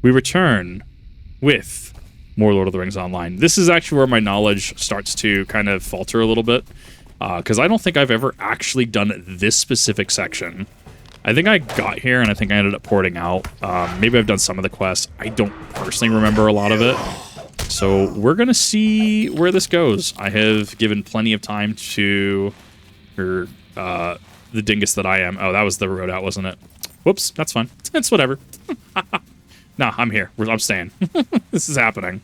we return with more Lord of the Rings Online. This is actually where my knowledge starts to kind of falter a little bit, because I don't think I've ever actually done this specific section. I think I got here, and I think I ended up porting out. Maybe I've done some of the quests. I don't personally remember a lot of it. So we're going to see where this goes. I have given plenty of time to the dingus that I am. Oh, that was the road out, wasn't it? Whoops, that's fine. It's whatever. Nah, I'm here. I'm staying. This is happening.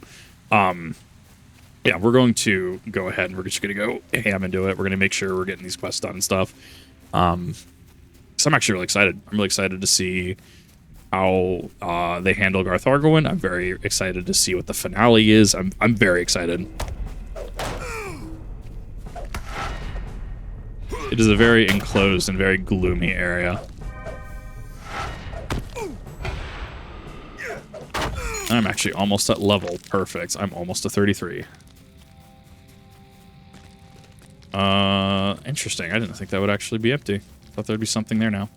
Yeah, we're going to go ahead and we're just going to go ham into it. We're going to make sure we're getting these quests done and stuff. So I'm actually really excited. I'm really excited to see how they handle Garth Argoin. I'm very excited to see what the finale is. I'm very excited. It is a very enclosed and very gloomy area. I'm actually almost at level. Perfect. I'm almost to 33. Interesting. I didn't think that would actually be empty. Thought there'd be something there now.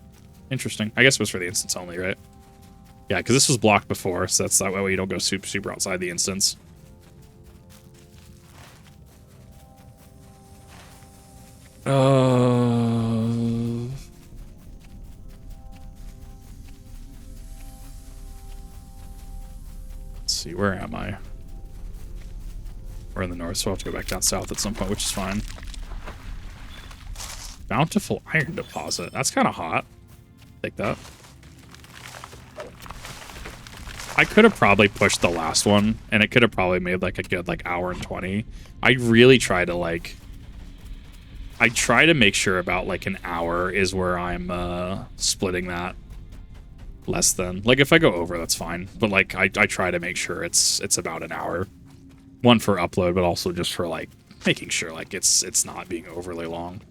Interesting. I guess it was for the instance only, right? Yeah, because this was blocked before, so that's that way you don't go super outside the instance. Let's see, where am I? We're in the north, so I'll have to go back down south at some point, which is fine. Bountiful iron deposit. That's kind of hot. Take that. I could have probably pushed the last one, and it could have probably made like a good hour and 20. I really try to I try to make sure about like an hour is where I'm splitting that. Less than. Like if I go over, that's fine. But like I try to make sure it's about an hour. One for upload, but also just for like making sure like it's not being overly long.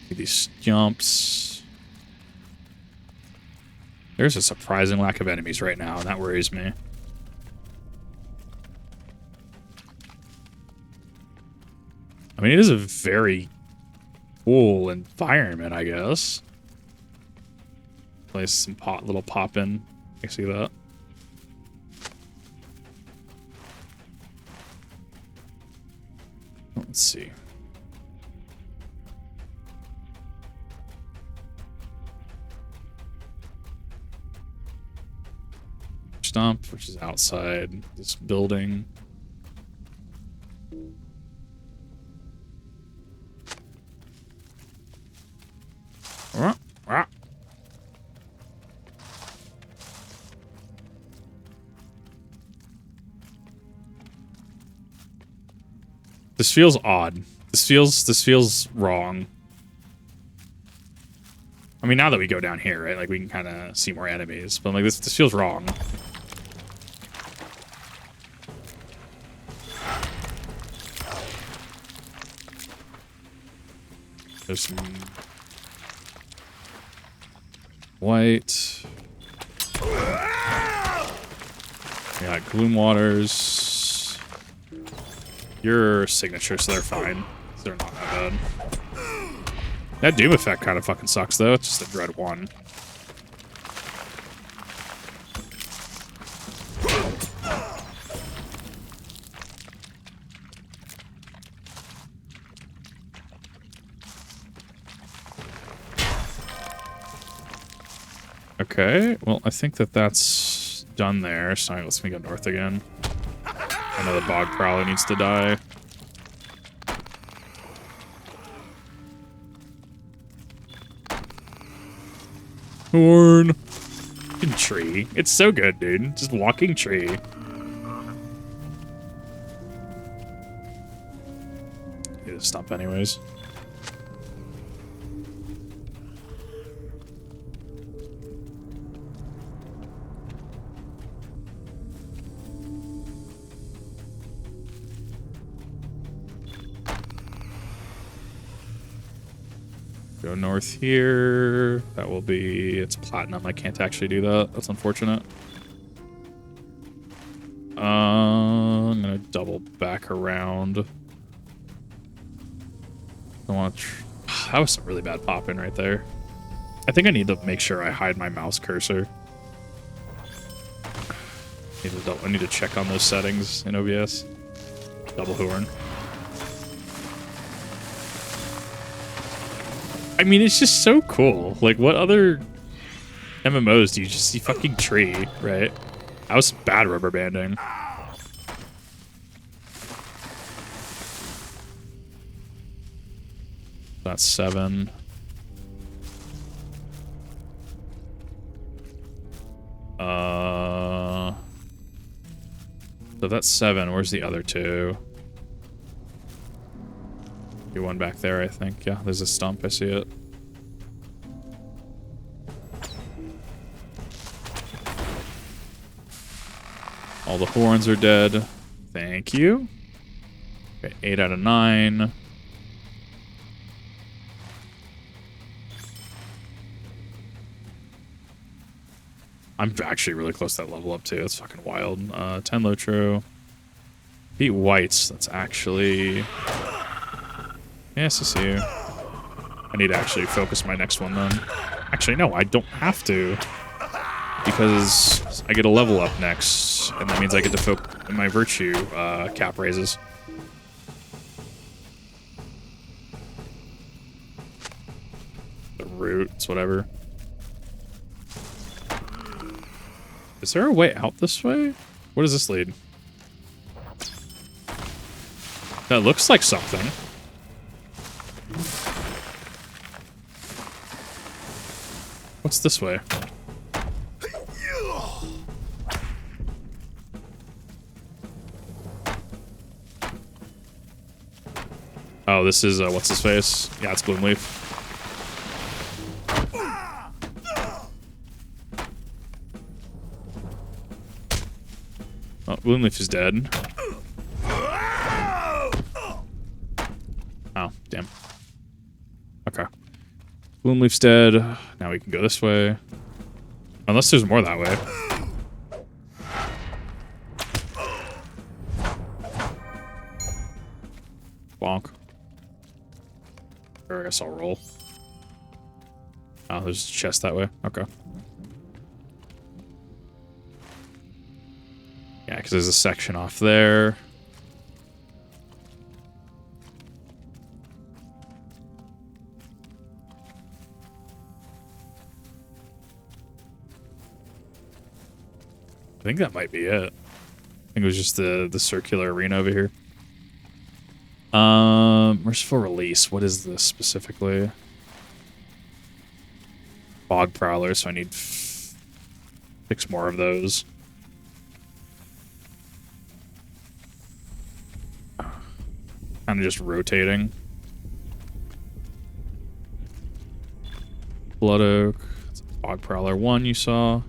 These jumps. There's a surprising lack of enemies right now, and that worries me. I mean, it is a very cool environment, I guess. Place some little pop in. You see that? Let's see. Stump, which is outside this building. This feels odd. This feels wrong. I mean, now that we go down here, right? Like we can kind of see more enemies, but like this feels wrong. There's some white. We got gloom waters. Your signature, so they're fine. They're not that bad. That doom effect kind of fucking sucks, though. It's just a dread one. Okay, well, I think that's done there. So let's go north again. Another bog probably needs to die. Horn. Fucking tree. It's so good, dude. Just walking tree. Need to stop anyways. Go north here. That will be... It's platinum. I can't actually do that. That's unfortunate. I'm going to double back around. I want to... That was some really bad pop-in right there. I think I need to make sure I hide my mouse cursor. I need to check on those settings in OBS. Double horn. I mean, it's just so cool. Like, what other MMOs do you just see fucking tree, right? That was bad rubber banding. That's 7. So that's 7. Where's the other 2? One back there, I think. Yeah, there's a stump. I see it. All the horns are dead. Thank you. Okay, 8 out of 9. I'm actually really close to that level up, too. That's fucking wild. 10 Lotro. Beat whites. That's actually... Yes, I see you. I need to actually focus my next one, then. Actually, no, I don't have to. Because I get a level up next, and that means I get to focus... My virtue cap raises. The roots, whatever. Is there a way out this way? What does this lead? That looks like something. What's this way? Oh, this is, what's his face? Yeah, it's Gloomleaf. Oh, Gloomleaf is dead. Oh, damn. Okay. Gloomleaf's dead. Now we can go this way. Unless there's more that way. Bonk. Or I guess I'll roll. Oh, there's a chest that way. Okay. Yeah, because there's a section off there. I think that might be it. I think it was just the circular arena over here. Merciful Release. What is this specifically? Bog Prowler, so I need 6 more of those. Kind of just rotating. Blood Oak. That's Bog Prowler 1 you saw.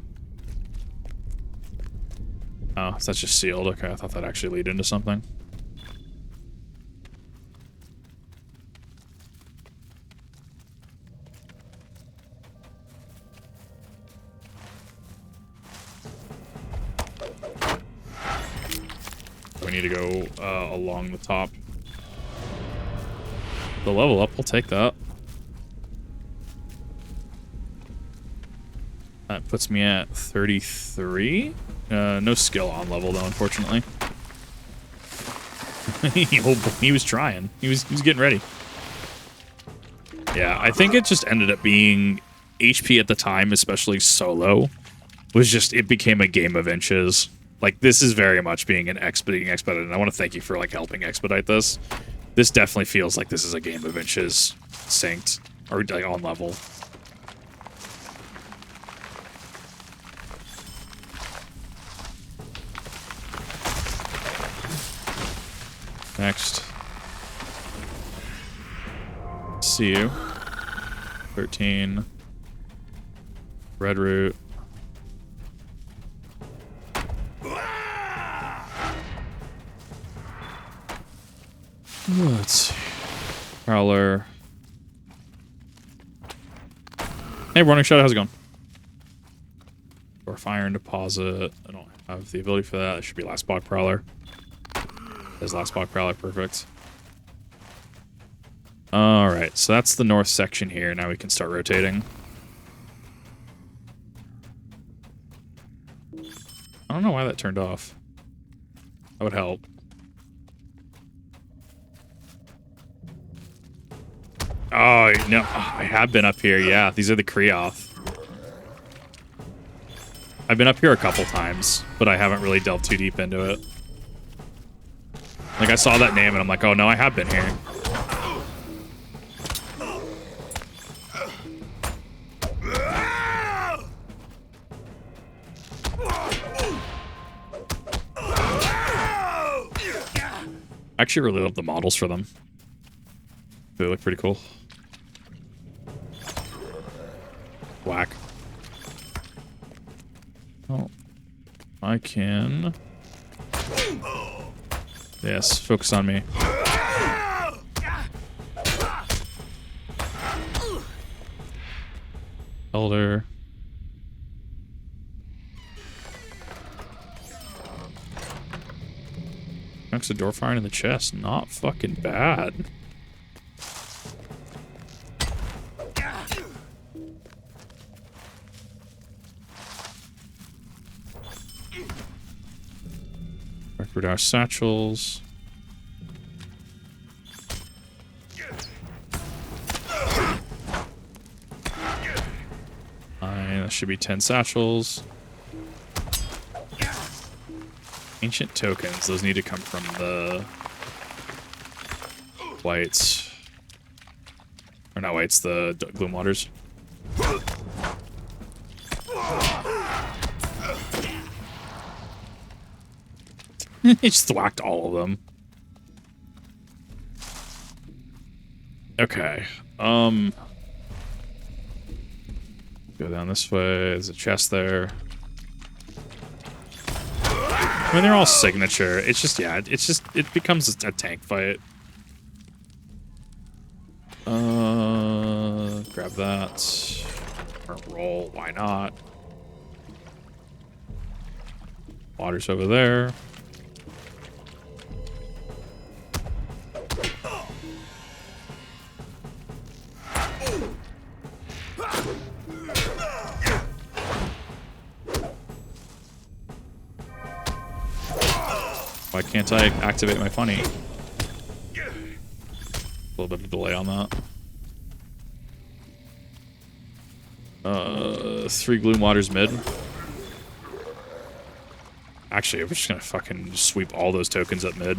Oh, that's just sealed. Okay, I thought that actually lead into something. We need to go along the top. The level up, we'll take that. That puts me at 33. No skill on level though, unfortunately. He was trying. He was getting ready. Yeah, I think it just ended up being HP at the time, especially solo, was just, it became a game of inches. Like, this is very much being expedited, and I want to thank you for, like, helping expedite this. This definitely feels like this is a game of inches synced, or, like, on level. Next. See you. 13. Red root. Let's see. Prowler. Hey, Running Shadow, how's it going? Or Fire and Deposit. I don't have the ability for that. It should be Last Bog Prowler. There's Last Bog Prowler, perfect. Alright, so that's the north section here. Now we can start rotating. I don't know why that turned off. That would help. Oh, no. I have been up here. Yeah, these are the Creoth. I've been up here a couple times, but I haven't really delved too deep into it. Like, I saw that name, and I'm like, oh, no, I have been here. I actually really love the models for them. They look pretty cool. Whack. Oh. I can... Yes, focus on me. Elder. Knocks the door fire in the chest. Not fucking bad. Record our satchels. That should be 10 satchels. Ancient tokens. Those need to come from the whites. Or not whites, the gloom waters. He just whacked all of them. Okay. Go down this way. There's a chest there. I mean, they're all signature. It's just, yeah, it's just, it becomes a tank fight. Grab that. Or roll. Why not? Water's over there. Why can't I activate my funny? A little bit of delay on that. 3 gloom waters mid. Actually, we're just gonna fucking sweep all those tokens up mid.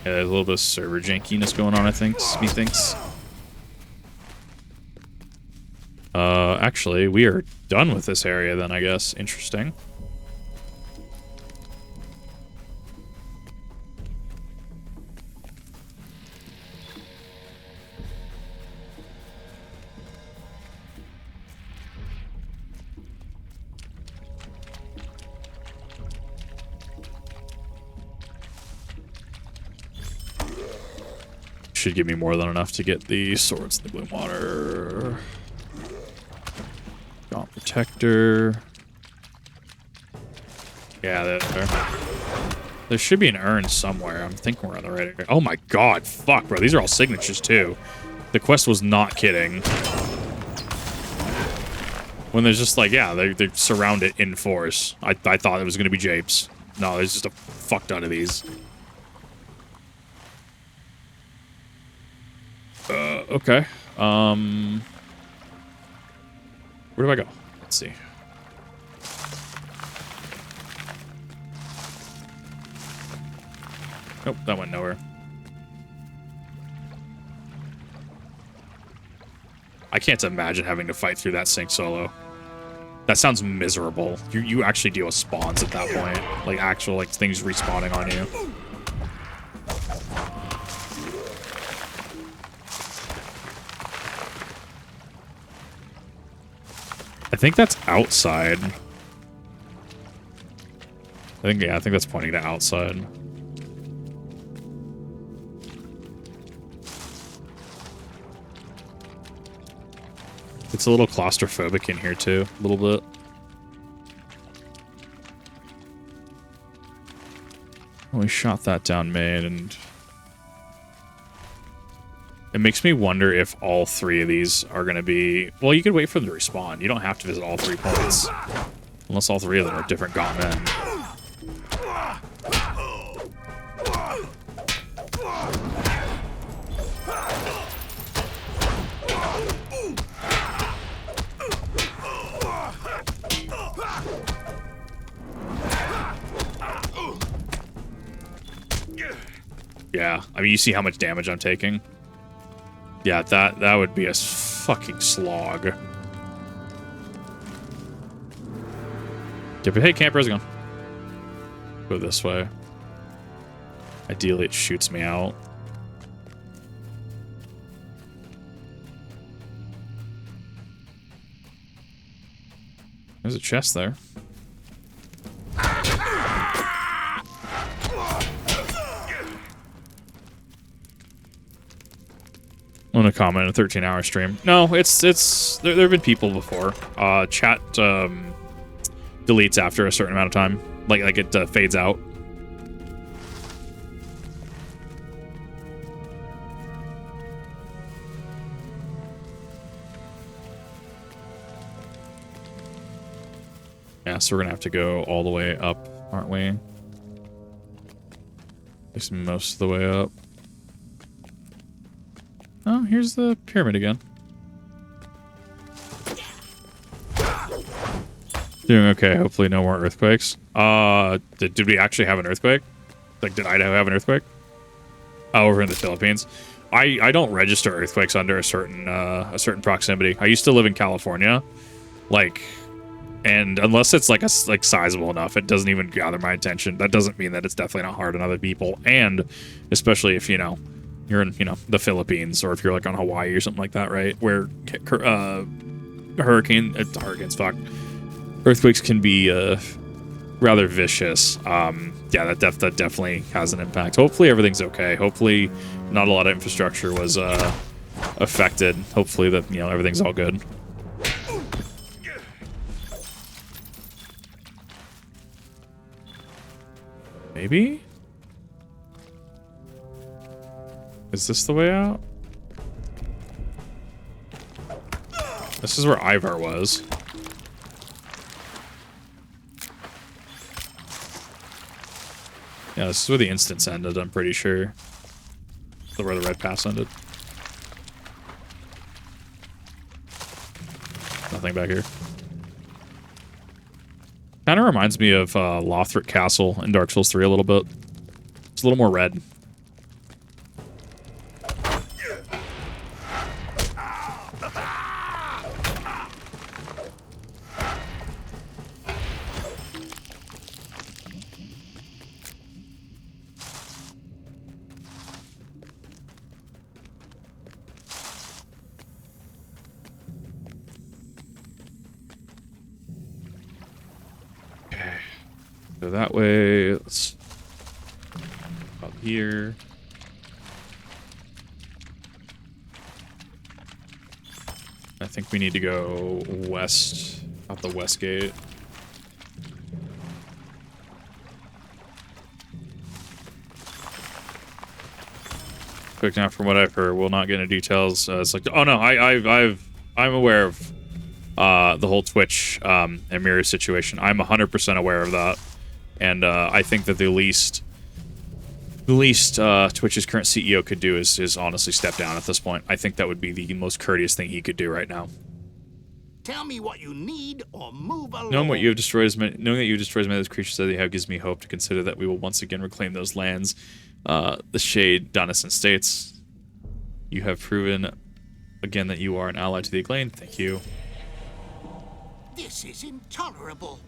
Yeah, there's a little bit of server jankiness going on, I think. Methinks. Actually, we are done with this area then, I guess. Interesting. Should give me more than enough to get the swords in the gloom water. Gaunt protector. Yeah, there should be an urn somewhere. I'm thinking we're on the right area. Oh my god, fuck, bro. These are all signatures too. The quest was not kidding. When there's just like, yeah, they surround it in force. I thought it was going to be japes. No, there's just a fuck ton of these. Okay. Where do I go? Let's see. Nope, that went nowhere. I can't imagine having to fight through that sink solo. That sounds miserable. You actually deal with spawns at that point. Like actual like things respawning on you. I think that's outside. I think that's pointing to outside. It's a little claustrophobic in here too, a little bit. Well, we shot that down mid, and it makes me wonder if all 3 of these are going to be... Well, you could wait for them to respawn. You don't have to visit all 3 points. Unless all 3 of them are different gaunt men. Yeah, I mean, you see how much damage I'm taking? Yeah, that would be a fucking slog. Yeah, but hey, campers gone. Go this way. Ideally, it shoots me out. There's a chest there. I'm gonna comment a 13-hour stream. No, it's there have been people before. Chat deletes after a certain amount of time. Like it fades out. Yeah, so we're gonna have to go all the way up, aren't we? At least most of the way up. Oh, here's the pyramid again. Doing okay. Hopefully no more earthquakes. Did we actually have an earthquake? Like, did Idaho have an earthquake? Oh, over in the Philippines. I don't register earthquakes under a certain proximity. I used to live in California, like, and unless it's like sizable enough, it doesn't even gather my attention. That doesn't mean that it's definitely not hard on other people, and especially if you're in the Philippines, or if you're like on Hawaii or something like that, right? Where earthquakes can be rather vicious. Yeah, that definitely has an impact. Hopefully everything's okay. Hopefully not a lot of infrastructure was affected. Hopefully that everything's all good. Maybe? Is this the way out? This is where Ivar was. Yeah, this is where the instance ended, I'm pretty sure. Where the red pass ended. Nothing back here. Kind of reminds me of Lothric Castle in Dark Souls 3 a little bit. It's a little more red. Go that way. Let's up here. I think we need to go west, out the west gate. Quick now, from what I've heard, we'll not get into details. It's like, oh no, I'm aware of the whole Twitch and Mirror situation. I'm 100% aware of that. And I think that the least Twitch's current CEO could do is honestly step down at this point. I think that would be the most courteous thing he could do right now. Tell me what you need or move along. Knowing that you have destroyed as many of those creatures that they have gives me hope to consider that we will once again reclaim those lands. The Shade Donison states, you have proven again that you are an ally to the Eglain. Thank you. This is intolerable.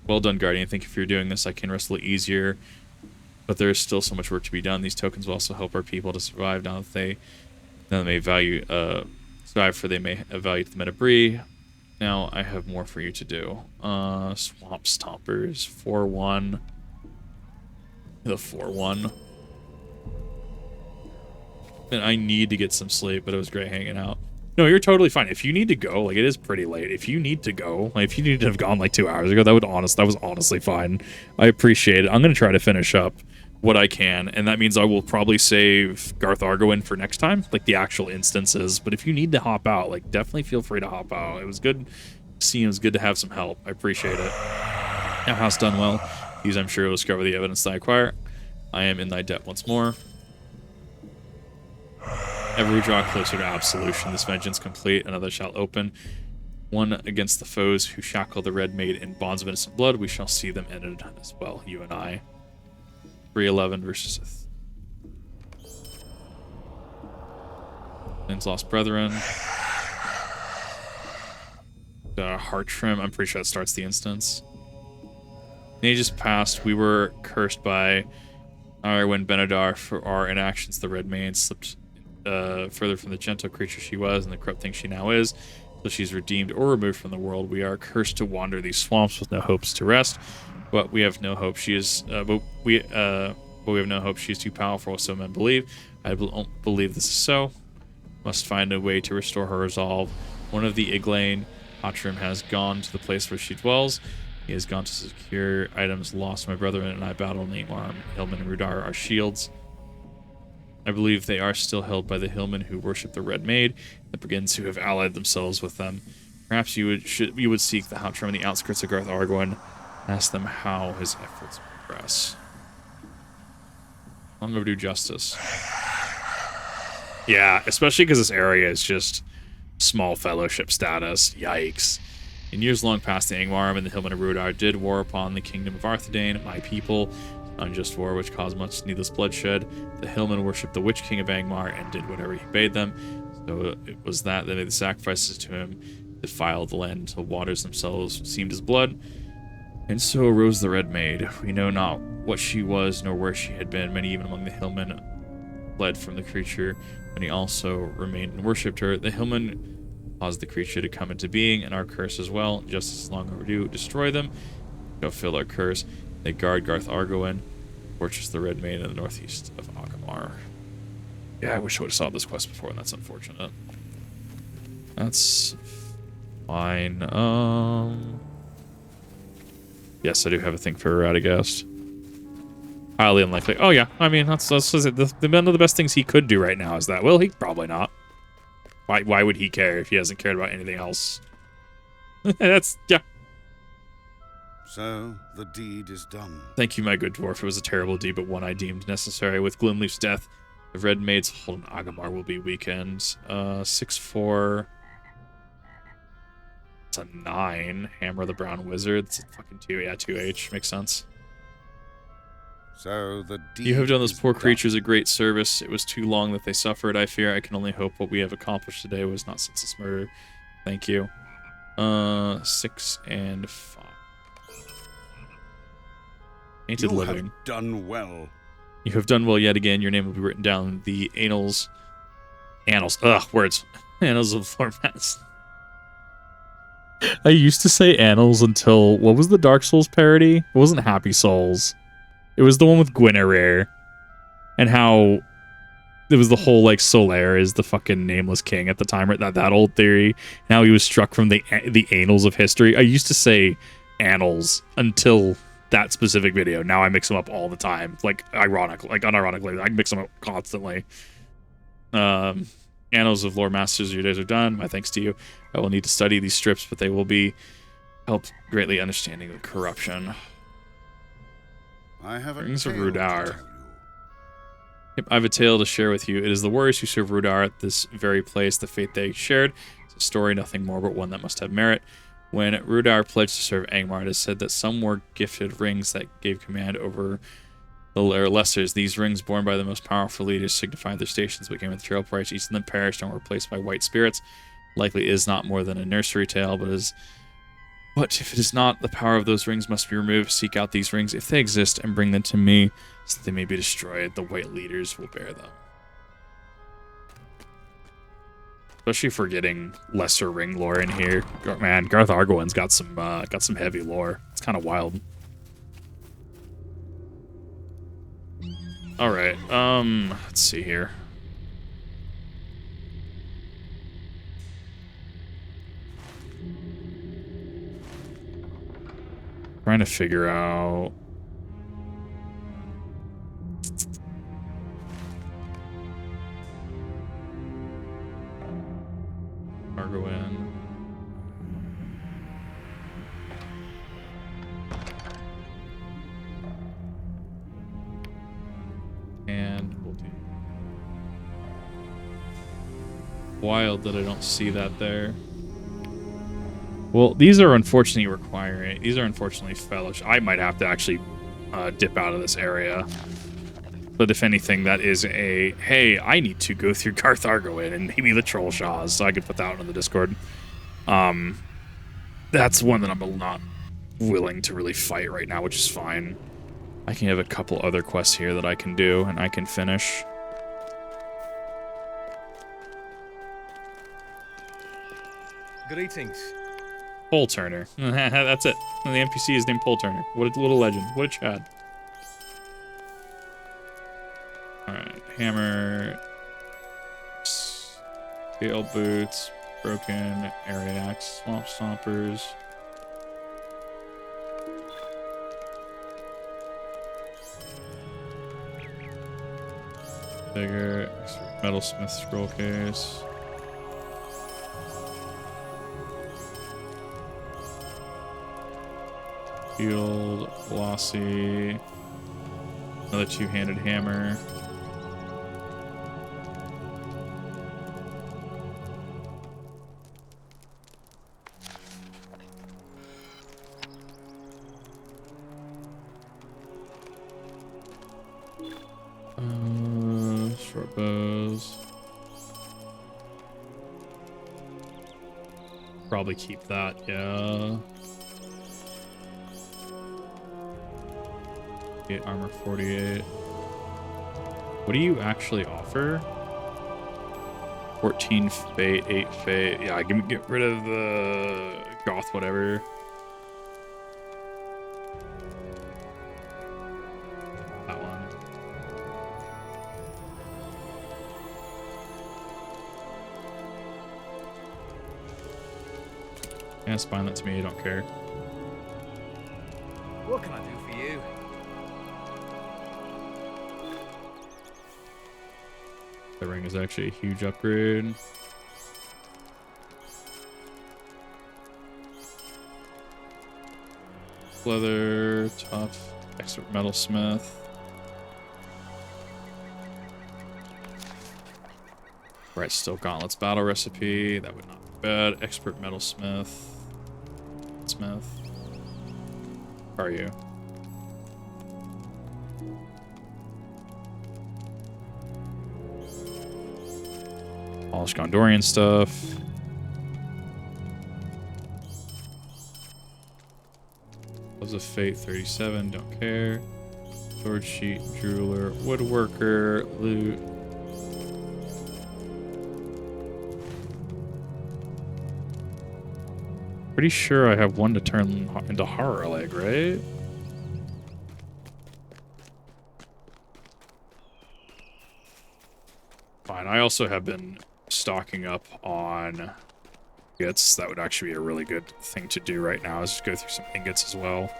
Well done, Guardian. Thank you for doing this. I can rest a little easier, but there is still so much work to be done. These tokens will also help our people to survive now that they may value survive, for they may have value to the Metabri. Now I have more for you to do. Swamp Stompers 4-1. The 4-1. And I need to get some sleep, but it was great hanging out. No, you're totally fine. If you need to go, like, it is pretty late. If you need to go, like, if you need to have gone like 2 hours ago, that was honestly fine. I appreciate it. I'm gonna try to finish up what I can, and that means I will probably save Garth Argoin for next time, like the actual instances. But if you need to hop out, like, definitely feel free to hop out. It was good seeing. It was good to have some help. I appreciate it. Now, House done well. These, I'm sure, will discover the evidence that I acquire. I am in thy debt once more. Ever we draw closer to absolution, this vengeance complete, another shall open. One against the foes who shackle the Red Maiden in bonds of innocent blood, we shall see them ended as well, you and I. 311 versus Lynn's lost brethren. Heart trim, I'm pretty sure that starts the instance. In ages past, we were cursed by when Benedar for our inactions. The Red Maiden slipped further from the gentle creature she was and the corrupt thing she now is. So she's redeemed or removed from the world. We are cursed to wander these swamps with no hopes to rest. But we have no hope. She is, but we have no hope. She is too powerful, so men believe. I don't believe this is so. Must find a way to restore her resolve. One of the Eglain Hatrim has gone to the place where she dwells. He has gone to secure items lost. My brother and I battle Angmar, Hillmen, and Rudar, our shields. I believe they are still held by the Hillmen who worship the Red Maid, the brigands who have allied themselves with them. Perhaps you would seek the Hatrim on the outskirts of Garth Argoin and ask them how his efforts progress. I'm gonna do justice. Yeah, especially because this area is just small fellowship status. Yikes. In years long past, the Angmar and the Hillmen of Rudar did war upon the kingdom of Arthedain, my people. Unjust war which caused much needless bloodshed. The Hillmen worshipped the Witch King of Angmar and did whatever he bade them. So it was that they made the sacrifices to him, defiled the land until waters themselves seemed as blood. And so arose the Red Maid. We know not what she was nor where she had been. Many even among the Hillmen fled from the creature. Many also remained and worshipped her. The Hillmen caused the creature to come into being, and our curse as well. Justice is long overdue. Destroy them. Go fill our curse. They guard Garth Argoin, fortress the Red Maiden in the northeast of Agamaur. Yeah, I wish I would have solved this quest before, and that's unfortunate. That's fine. Yes, I do have a thing for Radagast. Highly unlikely. Oh yeah, I mean that's one of the best things he could do right now is that. Well, he probably not. Why would he care if he hasn't cared about anything else? That's yeah. So, the deed is done. Thank you, my good dwarf. It was a terrible deed, but one I deemed necessary. With Gloomleaf's death, the Red Maid's hold in Agamaur will be weakened. 6-4. It's a 9. Hammer the Brown Wizard. It's a fucking 2. Yeah, 2H. Makes sense. So, the deed You have done those poor done. creatures a great service. It was too long that they suffered. I fear I can only hope what we have accomplished today was not senseless murder. Thank you. 6 and 5. Painted You living. have done well. You have done well yet again. Your name will be written down in the annals. Words. Annals of Flormass. I used to say annals until, what was the Dark Souls parody? It wasn't Happy Souls. It was the one with Guinevere. And how it was the whole, like, Solaire is the fucking nameless king at the time, right? That old theory. Now he was struck from the annals of history. I used to say annals until that specific video. Now I mix them up all the time. Like, unironically. I mix them up constantly. Annals of Lore Masters, your days are done. My thanks to you. I will need to study these strips, but they will be helped greatly understanding the corruption. I have a Rings of tale to Rudar. tell you. Yep, I have a tale to share with you. It is the warriors who serve Rudar at this very place, the fate they shared. It's a story, nothing more, but one that must have merit. When Rudar pledged to serve Angmar, it is said that some were gifted rings that gave command over the lessers. These rings, borne by the most powerful leaders, signified their stations, but came with trail price. Each of them perished and were replaced by white spirits. Likely is not more than a nursery tale, but if it is not, the power of those rings must be removed. Seek out these rings, if they exist, and bring them to me, so that they may be destroyed. The white leaders will bear them. Especially for getting lesser ring lore in here. Man, Garth Argoin's got some heavy lore. It's kind of wild. All right. Let's see here. Trying to figure out. Cargo in. And we'll do. Wild that I don't see that there. Well, these are unfortunately requiring. These are unfortunately fellowship. I might have to actually dip out of this area. But if anything, that is a, hey, I need to go through Carthargoin and maybe the Troll Shaws, so I could put that one in the Discord. That's one that I'm not willing to really fight right now, which is fine. I can have a couple other quests here that I can do, and I can finish. Greetings. Pole Turner. That's it. The NPC is named Pole Turner. What a little legend. What a Chad. Alright, hammer, scale boots, broken area axe, swamp stompers. Bigger, metalsmith scroll case. Shield, glossy, another two-handed hammer. Short bows. Probably keep that, yeah. Get armor 48. What do you actually offer? 14 fate, 8 fate. Yeah, get rid of the goth whatever. That one. Yeah, it's fine. That's me. I don't care. What can I do for you? The ring is actually a huge upgrade. Leather, tough, expert metalsmith. Right, still gauntlets battle recipe. That would not be bad. Expert metalsmith. Smith. How are you? Polished Gondorian stuff. Gloves of Fate 37, don't care. Sword sheet, jeweler, woodworker, loot. Pretty sure I have one to turn into horror leg, right? Fine. I also have been stocking up on ingots. That would actually be a really good thing to do right now, is just go through some ingots as well.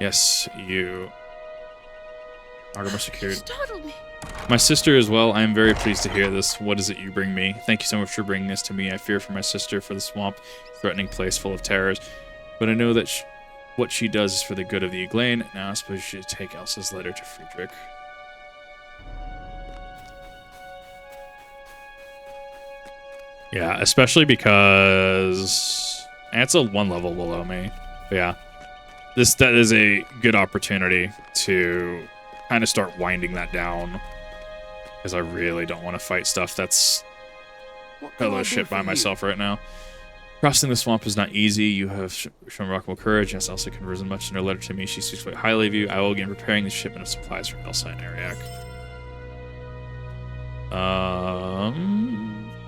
Yes, you. Agamaur secured. Startled me. My sister as well. I am very pleased to hear this. What is it you bring me? Thank you so much for bringing this to me. I fear for my sister, for the swamp, threatening place full of terrors. But I know that what she does is for the good of the Eglain. Now I suppose you should take Elsa's letter to Friedrich. Yeah, especially because it's a 1 level below me. But yeah, that is a good opportunity to kind of start winding that down, because I really don't want to fight stuff that's a little shit by myself right now. Crossing the swamp is not easy. You have shown remarkable courage. Yes, Elsa conversed much in her letter to me. She speaks quite highly of you. I will begin preparing the shipment of supplies for Elsa and Ariak.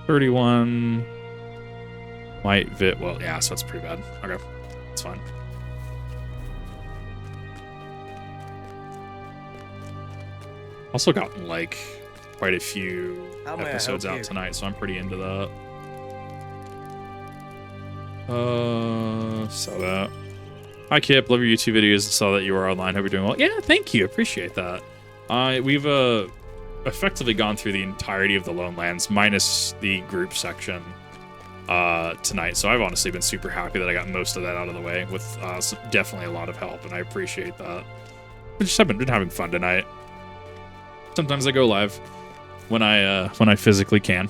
31 might vit. Well, yeah, so that's pretty bad. Okay, it's fine. Also gotten like quite a few episodes out tonight, so I'm pretty into that. So that Hi, Kip. Love your YouTube videos and saw that you are online. Hope you're doing well. Yeah, thank you. Appreciate that. We've effectively gone through the entirety of the Lone Lands, minus the group section tonight. So I've honestly been super happy that I got most of that out of the way with definitely a lot of help, and I appreciate that. I just haven't been having fun tonight. Sometimes I go live when I physically can.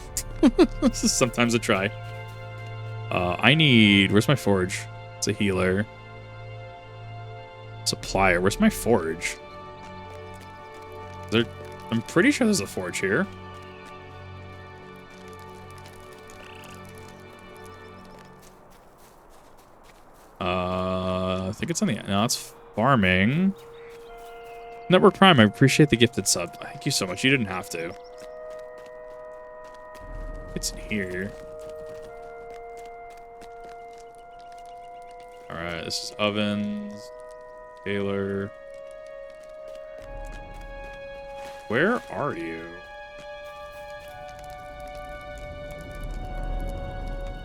Sometimes I try. Where's my forge? It's a healer. Supplier. Where's my forge? I'm pretty sure there's a forge here. I think it's on the... No, it's farming. Network Prime, I appreciate the gifted sub. Thank you so much. You didn't have to. It's in here. Alright, this is ovens. Taylor. Where are you?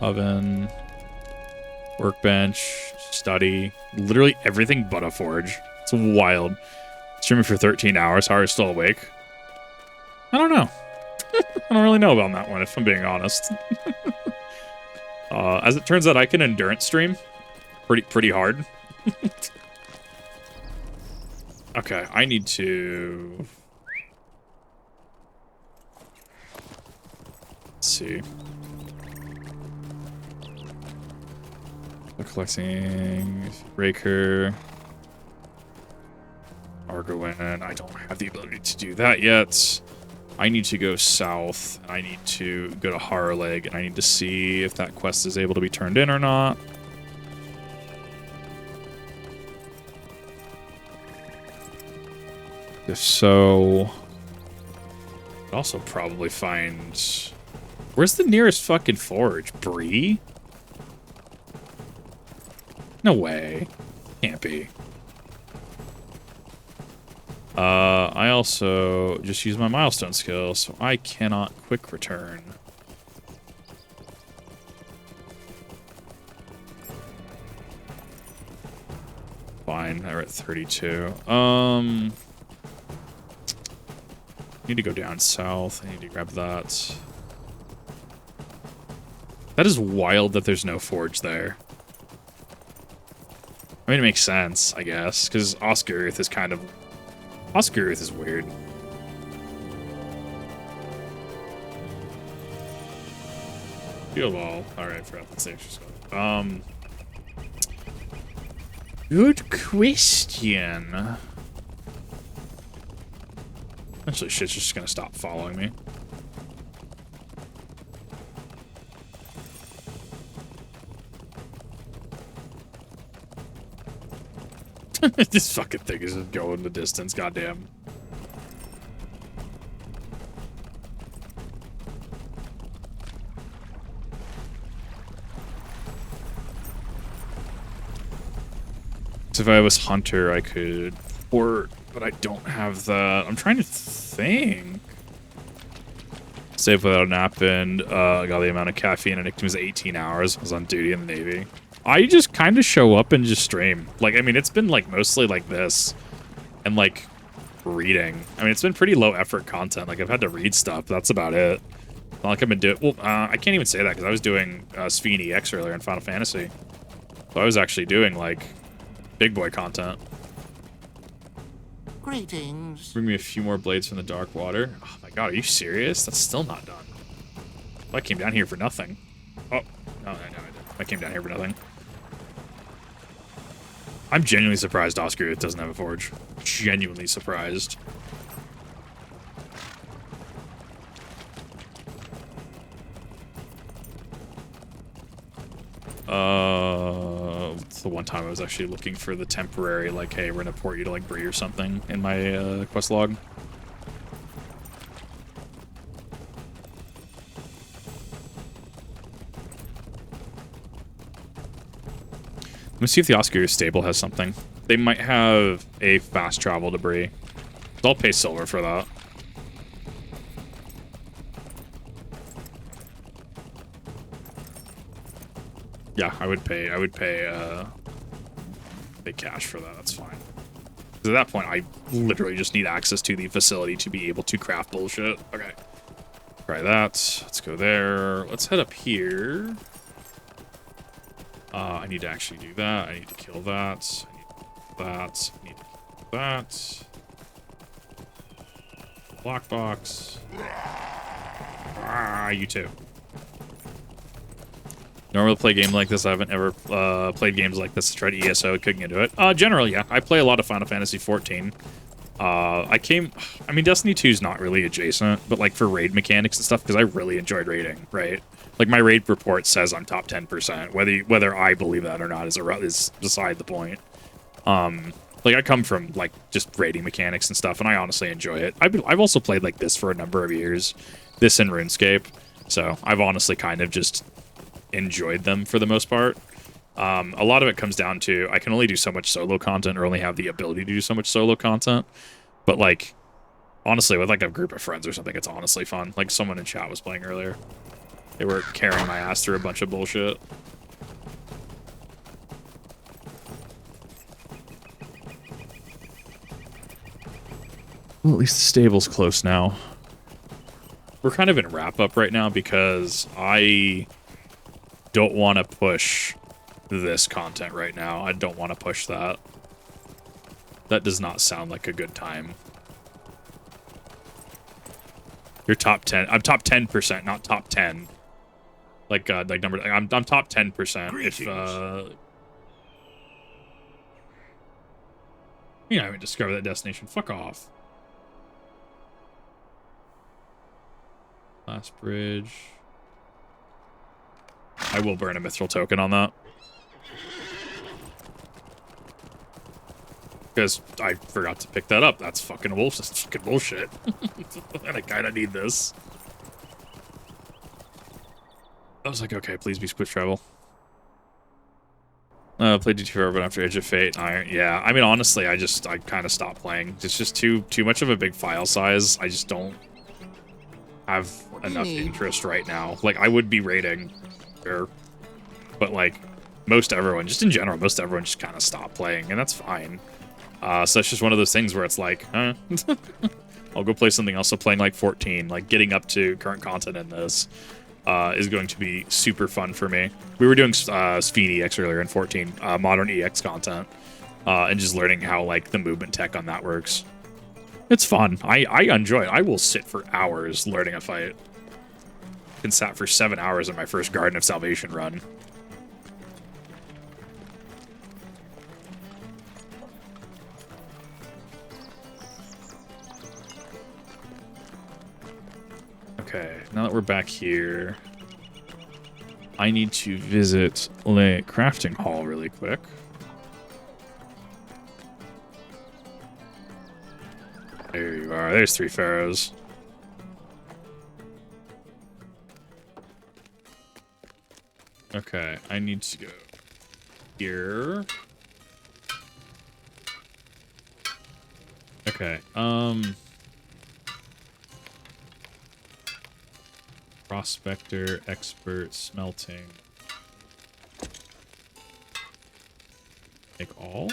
Oven. Workbench. Study. Literally everything but a forge. It's wild. Streaming for 13 hours. How are you still awake? I don't know. I don't really know about that one, if I'm being honest. As it turns out, I can endurance stream pretty hard. Okay, I need to... Let's see. We're collecting Raker. Argoin. I don't have the ability to do that yet. I need to go south. I need to go to Harleg, and I need to see if that quest is able to be turned in or not. If so, I'd also probably find... Where's the nearest fucking forge? Bree? No way. Can't be. I also just use my milestone skill, so I cannot quick return. Fine, I'm at 32. Need to go down south. I need to grab that. That is wild that there's no forge there. I mean, it makes sense, I guess, because Oscaruth is kind of... Oscaruth is weird. Field wall. Alright, forgot the station stuff. Good question. Actually, shit's just gonna stop following me. This fucking thing is just going the distance, goddamn. So if I was Hunter, I could port, but I don't have that. I'm trying to think. Save without a nap and got the amount of caffeine and it was 18 hours. I was on duty in the Navy. I just kind of show up and just stream. Like, I mean, it's been like mostly like this and like reading. I mean, it's been pretty low effort content. Like, I've had to read stuff. That's about it. Not like I've been doing... Well, I can't even say that because I was doing Sphene EX earlier in Final Fantasy. So I was actually doing like big boy content. Greetings. Bring me a few more blades from the dark water. Oh my god, are you serious? That's still not done. I came down here for nothing. Oh, no, I did. I came down here for nothing. I'm genuinely surprised Oscar doesn't have a forge. Genuinely surprised. It's the one time I was actually looking for the temporary, like, hey, we're gonna port you to, like, Bree or something in my quest log. Let me see if the Oscar stable has something. They might have a fast travel to Bree. I'll pay silver for that. Yeah, I would pay pay cash for that. That's fine. 'Cause at that point, I literally just need access to the facility to be able to craft bullshit. Okay. Try that. Let's go there. Let's head up here. I need to actually do that. I need to kill that. I need to kill that. Block box. Ah, you too. Normally play a game like this. I haven't ever played games like this to try to ESO, couldn't get into it. Generally, yeah. I play a lot of Final Fantasy 14. I mean, Destiny 2 is not really adjacent, but like for raid mechanics and stuff, because I really enjoyed raiding, right? Like my raid report says I'm top 10%. Whether I believe that or not is beside the point. Like I come from like just raiding mechanics and stuff, and I honestly enjoy it. I've also played like this for a number of years, this and RuneScape, so I've honestly kind of just enjoyed them for the most part. A lot of it comes down to I can only do so much solo content, or only have the ability to do so much solo content. But like, honestly, with like a group of friends or something, it's honestly fun. Like someone in chat was playing earlier. They were carrying my ass through a bunch of bullshit. Well, at least the stable's close now. We're kind of in wrap-up right now because I don't want to push this content right now. I don't want to push that. That does not sound like a good time. You're top 10. I'm top 10%, not top 10. Like number. I'm top 10%. If you know, I haven't discovered that destination. Fuck off. Last bridge. I will burn a mithril token on that. Because I forgot to pick that up. That's fucking bullshit. That's fucking bullshit. And I kind of need this. I was like, okay, please be quick travel. Played DT4, but after Edge of Fate, Iron. Yeah, I mean, honestly, I kind of stopped playing. It's just too much of a big file size. I just don't have enough interest right now. Like, I would be raiding, sure, but like most everyone, just in general, most everyone just kind of stopped playing, and that's fine. So it's just one of those things where it's like, huh? I'll go play something else. So playing like 14, like getting up to current content in this is going to be super fun for me. We were doing Speed EX earlier in 14, modern EX content, and just learning how like the movement tech on that works. It's fun. I enjoy it. I will sit for hours learning a fight. Been sat for 7 hours in my first Garden of Salvation run. Okay, now that we're back here, I need to visit the crafting hall really quick. There you are. There's 3 pharaohs. Okay, I need to go here. Okay, Prospector, expert, smelting. Take all.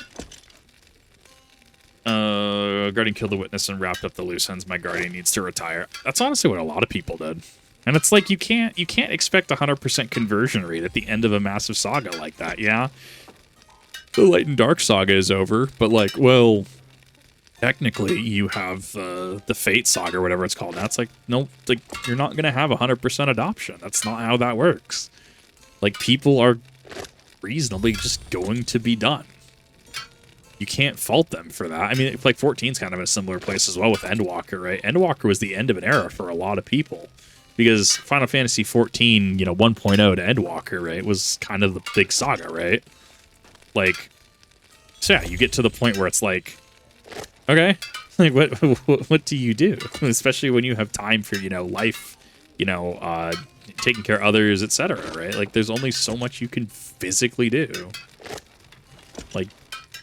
Guardian killed the witness and wrapped up the loose ends. My guardian needs to retire. That's honestly what a lot of people did. And it's like you can't expect 100% conversion rate at the end of a massive saga like that, yeah? The Light and Dark saga is over, but like, well, technically you have the Fate saga or whatever it's called. Now it's like, no, like you're not gonna have 100% adoption. That's not how that works. Like people are reasonably just going to be done. You can't fault them for that. I mean, like 14's kind of in a similar place as well with Endwalker, right? Endwalker was the end of an era for a lot of people because Final Fantasy 14, you know, 1.0 to Endwalker, right, was kind of the big saga, right? Like, so yeah, you get to the point where it's like, okay, like what do you do? Especially when you have time for, you know, life, you know, taking care of others, etc., right? Like, there's only so much you can physically do. Like,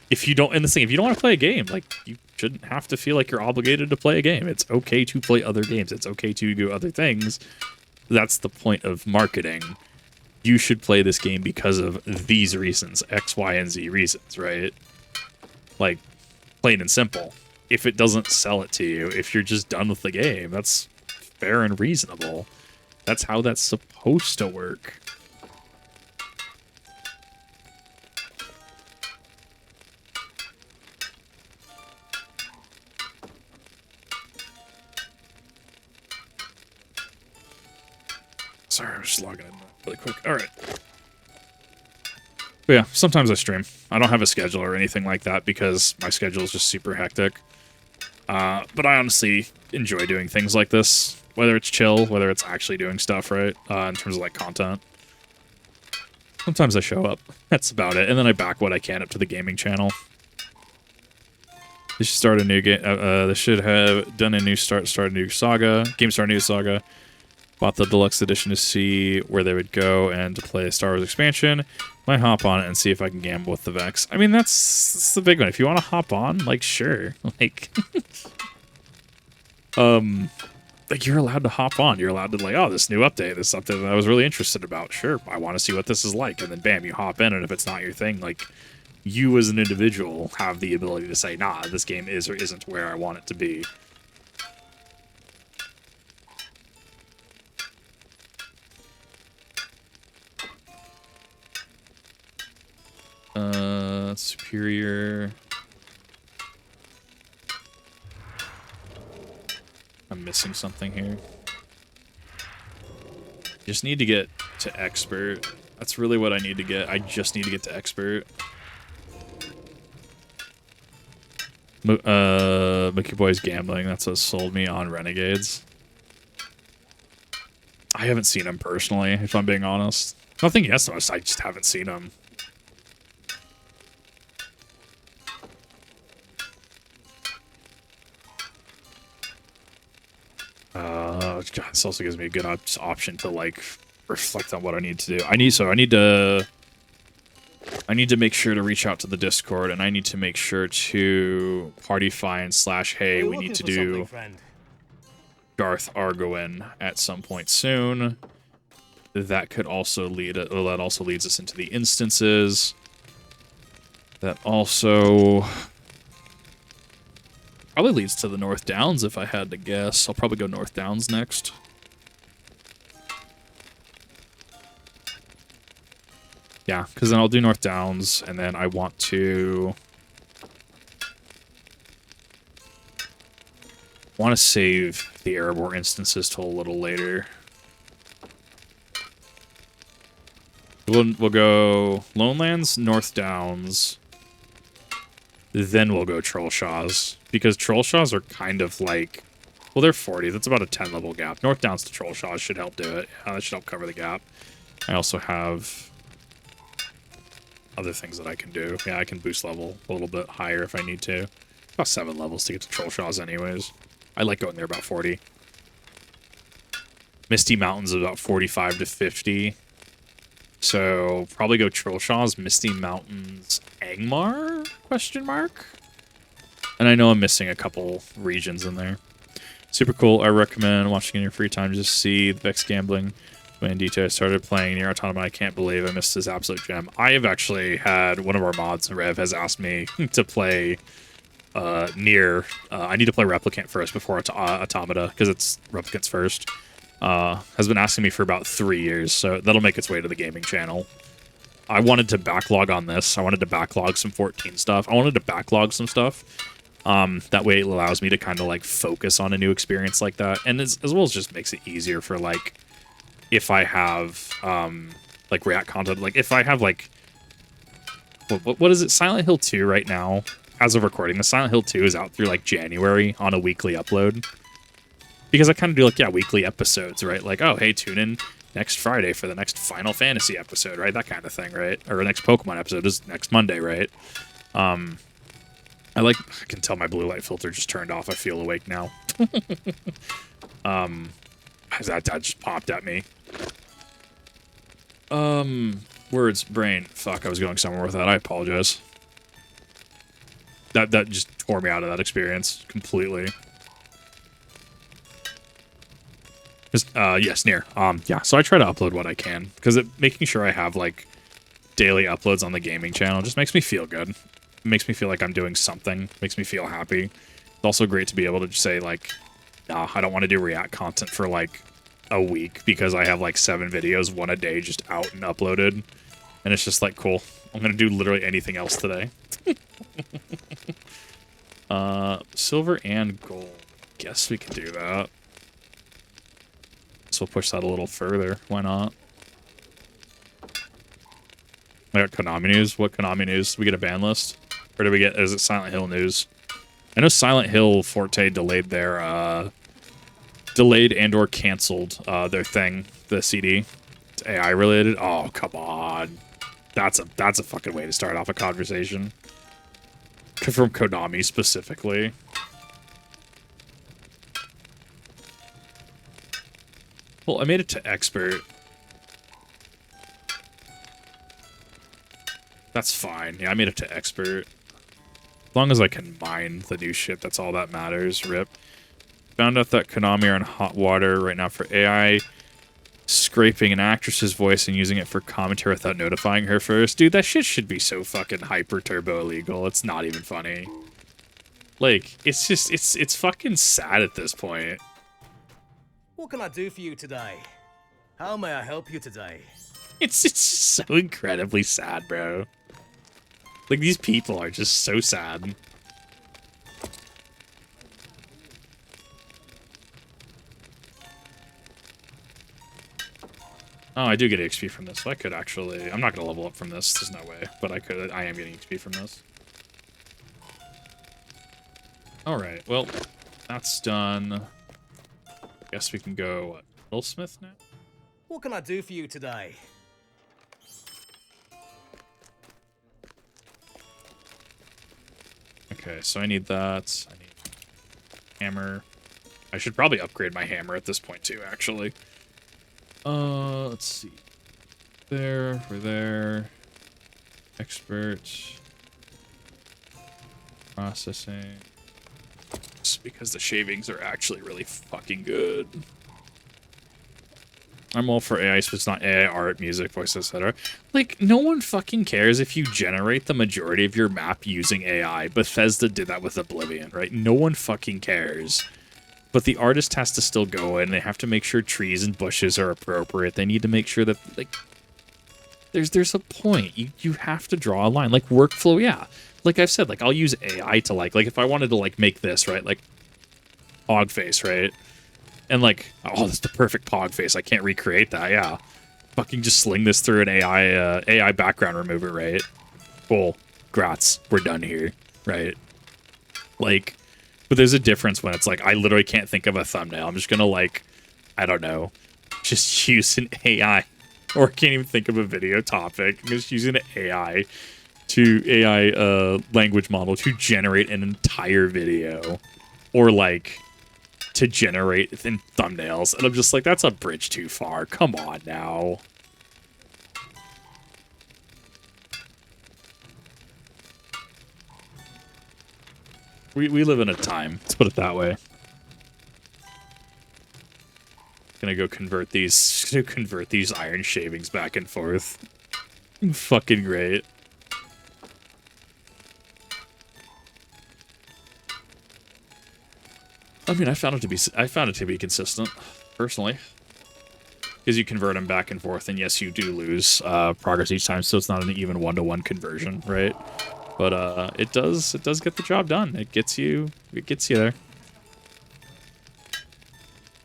if you don't, and this thing, if you don't want to play a game, like, you shouldn't have to feel like you're obligated to play a game. It's okay to play other games. It's okay to do other things. That's the point of marketing. You should play this game because of these reasons, X, Y, and Z reasons, right? Like, plain and simple. If it doesn't sell it to you, if you're just done with the game, that's fair and reasonable. That's how that's supposed to work. Sorry, I'm just logging in really quick. All right. But yeah, sometimes I stream. I don't have a schedule or anything like that because my schedule is just super hectic. But I honestly enjoy doing things like this, whether it's chill, whether it's actually doing stuff, right? In terms of like content. Sometimes I show up. That's about it. And then I back what I can up to the gaming channel. They should start a new game. They should have done a new start a new saga. Game start a new saga. Bought the deluxe edition to see where they would go and to play a Star Wars expansion. Might hop on it and see if I can gamble with the Vex. I mean, that's the big one. If you want to hop on, like, sure. Like, like, you're allowed to hop on. You're allowed to, like, oh, this new update is something that I was really interested about. Sure, I want to see what this is like. And then, bam, you hop in. And if it's not your thing, like, you as an individual have the ability to say, nah, this game is or isn't where I want it to be. Superior. I'm missing something here. Just need to get to expert. That's really what I need to get. I just need to get to expert. Mickey Boy's gambling. That's what sold me on Renegades. I haven't seen him personally, if I'm being honest. Nothing yes, I just haven't seen him. God, this also gives me a good option to like reflect on what I need to do. I need to make sure to reach out to the Discord, and I need to make sure to party find / hey, we need to do Darth Argoin at some point soon. That could also lead. Well, that also leads us into the instances. That also probably leads to the North Downs, if I had to guess. I'll probably go North Downs next. Yeah, because then I'll do North Downs, and then I want to save the Erebor instances till a little later. We'll go Lonelands, North Downs, then we'll go Trollshaws, because Trollshaws are kind of like, well, they're 40. That's about a 10 level gap. North Downs to Trollshaws should help do it. That should help cover the gap. I also have other things that I can do. Yeah, I can boost level a little bit higher if I need to. About 7 levels to get to Trollshaws anyways. I like going there about 40. Misty Mountains is about 45 to 50. So probably go Trollshaws, Misty Mountains, Angmar? Question mark? And I know I'm missing a couple regions in there. Super cool. I recommend watching in your free time. Just see the Vex gambling. When I started playing Nier Automata, I can't believe I missed this absolute gem. I have actually had one of our mods, Rev, has asked me to play Nier. I need to play Replicant first before Automata, because it's Replicant's first. Has been asking me for about 3 years, so that'll make its way to the gaming channel. I wanted to backlog on this. I wanted to backlog some 14 stuff. I wanted to backlog some stuff. That way it allows me to kind of like focus on a new experience like that. And as well as just makes it easier for like, if I have like React content, like if I have like, what is it? Silent Hill 2 right now, as of recording, the Silent Hill 2 is out through like January on a weekly upload. Because I kind of do like, yeah, weekly episodes, right? Like, oh, hey, tune in next Friday for the next Final Fantasy episode, right? That kind of thing, right? Or the next Pokemon episode is next Monday, right? I can tell my blue light filter just turned off. I feel awake now. That just popped at me. Words, brain. Fuck, I was going somewhere with that. I apologize. That just tore me out of that experience completely. Yes, Nier. Yeah, so I try to upload what I can, because making sure I have, like, daily uploads on the gaming channel just makes me feel good. makes me feel like I'm doing something. Makes me feel happy. It's also great to be able to just say, like, nah, I don't want to do React content for, like, a week because I have, like, 7 videos, 1 a day, just out and uploaded. And it's just, like, cool. I'm going to do literally anything else today. Silver and gold. Guess we can do that. So we'll push that a little further. Why not? I got Konami news. What Konami news? We get a ban list? Or do we get... Is it Silent Hill news? I know Silent Hill Forte delayed their... delayed and or canceled their thing. The CD. It's AI related. Oh, come on. That's a fucking way to start off a conversation. From Konami specifically. Well, I made it to expert. That's fine. Yeah, I made it to expert. As long as I can mine the new shit, that's all that matters. Rip. Found out that Konami are in hot water right now for AI scraping an actress's voice and using it for commentary without notifying her first. Dude, that shit should be so fucking hyper turbo illegal. It's not even funny. Like, it's just, it's fucking sad at this point. What can I do for you today? How may I help you today? It's so incredibly sad, bro. Like, these people are just so sad. Oh, I do get XP from this, so I could actually... I'm not going to level up from this, there's no way. But I am getting XP from this. Alright, well, that's done. Guess we can go, what, Metalsmith now? What can I do for you today? Okay, so I need that. I need hammer. I should probably upgrade my hammer at this point too, actually. Let's see. There, we're there. Expert. Processing. It's because the shavings are actually really fucking good. I'm all for AI, so it's not AI art, music, voice, etc. Like, no one fucking cares if you generate the majority of your map using AI. Bethesda did that with Oblivion, right? No one fucking cares. But the artist has to still go in. They have to make sure trees and bushes are appropriate. They need to make sure that, like, there's a point. You have to draw a line. Like, workflow, yeah. Like I've said, like, I'll use AI to, like if I wanted to, like, make this, right? Like, hog face, right? And, like, oh, that's the perfect pog face. I can't recreate that, yeah. Fucking just sling this through an AI background remover, right? Cool. Grats. We're done here, right? Like, but there's a difference when it's like, I literally can't think of a thumbnail. I'm just gonna, like, I don't know, just use an AI. Or I can't even think of a video topic. I'm just using an AI language model to generate an entire video. Or, like, to generate in thumbnails, and I'm just like, that's a bridge too far. Come on now. We live in a time, let's put it that way. Gonna go convert these iron shavings back and forth. Fucking great. I mean, I found it to be consistent, personally, because you convert them back and forth, and yes, you do lose progress each time, so it's not an even one-to-one conversion, right? But it does get the job done. It gets you there.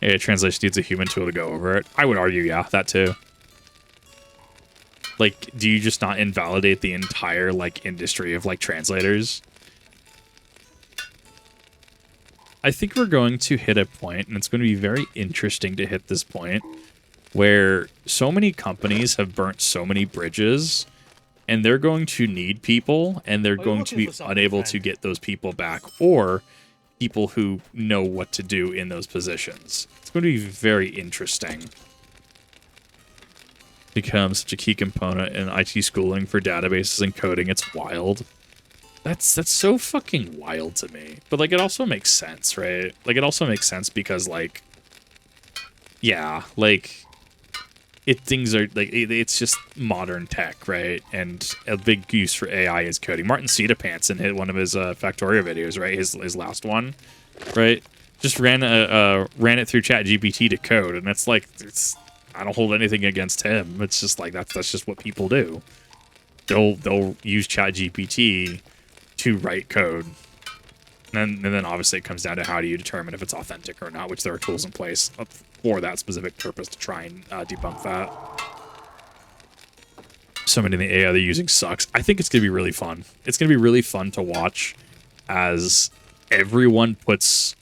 Yeah, translation needs a human tool to go over it. I would argue, yeah, that too. Like, do you just not invalidate the entire, like, industry of, like, translators? I think we're going to hit a point, and it's going to be very interesting to hit this point, where so many companies have burnt so many bridges, and they're going to need people, and they're going to be unable to get those people back, or people who know what to do in those positions. It's going to be very interesting. Become such a key component in IT schooling for databases and coding. It's wild. That's so fucking wild to me. But, like, it also makes sense, right? Like, it also makes sense because, like, yeah, like, things are like it's just modern tech, right? And a big use for AI is coding. Martin Pants hit one of his Factorio videos, right? His last one, right? Just ran it through ChatGPT to code, and it's like I don't hold anything against him. It's just like that's just what people do. They'll use ChatGPT to write code. And then obviously it comes down to how do you determine if it's authentic or not, which there are tools in place for that specific purpose to try and debunk that. So many of the AI they're using sucks. I think it's going to be really fun. It's going to be really fun to watch as everyone puts